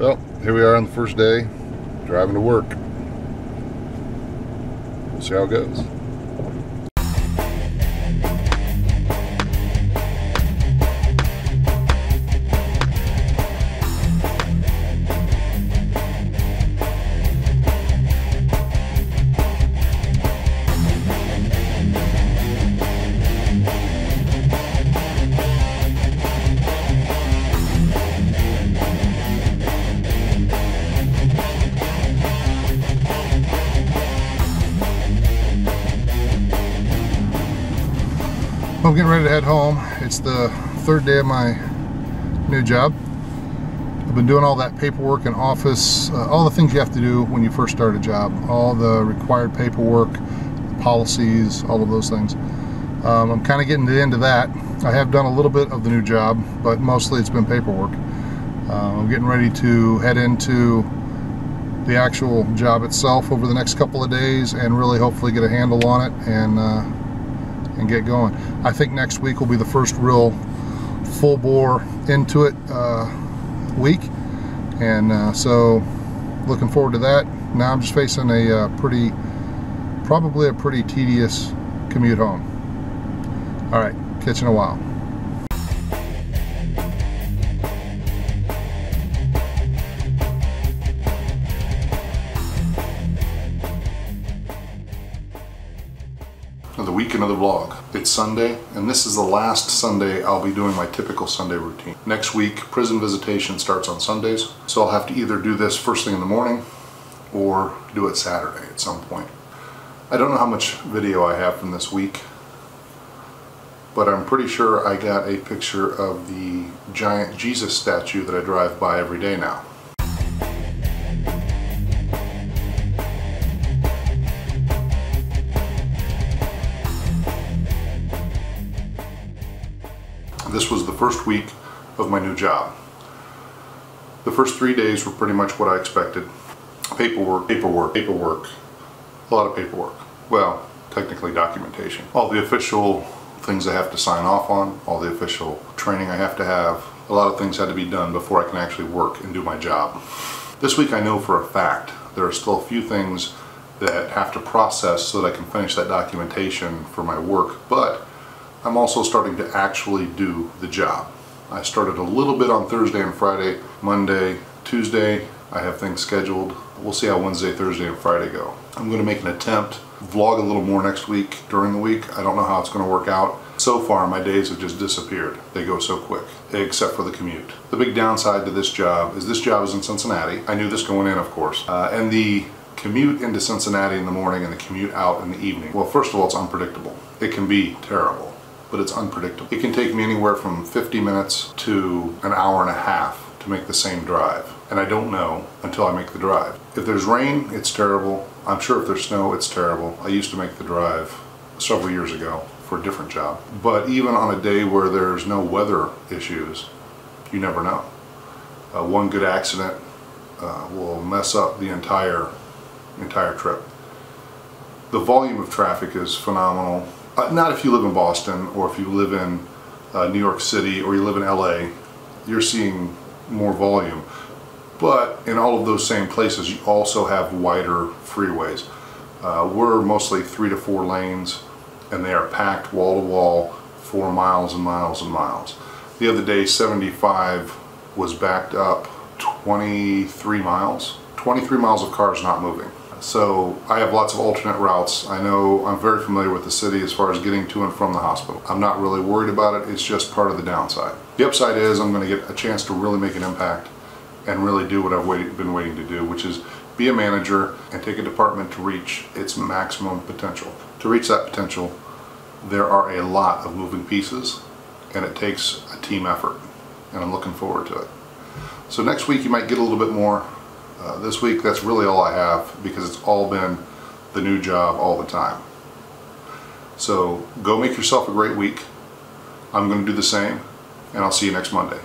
Well, here we are on the first day, driving to work. We'll see how it goes. I'm getting ready to head home. It's the third day of my new job. I've been doing all that paperwork in office, all the things you have to do when you first start a job, all the required paperwork, policies, all of those things. I'm kind of getting to the end of that. I have done a little bit of the new job, but mostly it's been paperwork. I'm getting ready to head into the actual job itself over the next couple of days and really hopefully get a handle on it and get going. I think next week will be the first real full bore into it week, and so looking forward to that. Now I'm just facing a probably a pretty tedious commute home. All right, catch you in a while. The weekend of the vlog. It's Sunday, and this is the last Sunday I'll be doing my typical Sunday routine. Next week, prison visitation starts on Sundays, so I'll have to either do this first thing in the morning or do it Saturday at some point. I don't know how much video I have from this week, but I'm pretty sure I got a picture of the giant Jesus statue that I drive by every day now. This was the first week of my new job. The first 3 days were pretty much what I expected. Paperwork, a lot of paperwork. Well, technically documentation. All the official things I have to sign off on, all the official training I have to have. A lot of things had to be done before I can actually work and do my job. This week I know for a fact there are still a few things that have to process so that I can finish that documentation for my work, but I'm also starting to actually do the job. I started a little bit on Thursday and Friday. Monday, Tuesday, I have things scheduled. We'll see how Wednesday, Thursday, and Friday go. I'm going to make an attempt, vlog a little more next week, during the week. I don't know how it's going to work out. So far, my days have just disappeared. They go so quick, except for the commute. The big downside to this job is in Cincinnati. I knew this going in, of course. And the commute into Cincinnati in the morning and the commute out in the evening. Well, first of all, it's unpredictable. It can be terrible, but it's unpredictable. It can take me anywhere from 50 minutes to an hour and a half to make the same drive. And I don't know until I make the drive. If there's rain, it's terrible. I'm sure if there's snow, it's terrible. I used to make the drive several years ago for a different job. But even on a day where there's no weather issues, you never know. One good accident will mess up the entire trip. The volume of traffic is phenomenal. Not if you live in Boston or if you live in New York City or you live in LA, you're seeing more volume. But in all of those same places, you also have wider freeways. We're mostly 3 to 4 lanes, and they are packed wall to wall for miles and miles and miles. The other day, 75 was backed up 23 miles. 23 miles of cars not moving. So I have lots of alternate routes. I know I'm very familiar with the city as far as getting to and from the hospital. I'm not really worried about it. It's just part of the downside. The upside is I'm going to get a chance to really make an impact and really do what I've been waiting to do, which is be a manager and take a department to reach its maximum potential. To reach that potential, there are a lot of moving pieces, and it takes a team effort, and I'm looking forward to it. So next week you might get a little bit more. This week, that's really all I have because it's all been the new job all the time. So go make yourself a great week. I'm going to do the same, and I'll see you next Monday.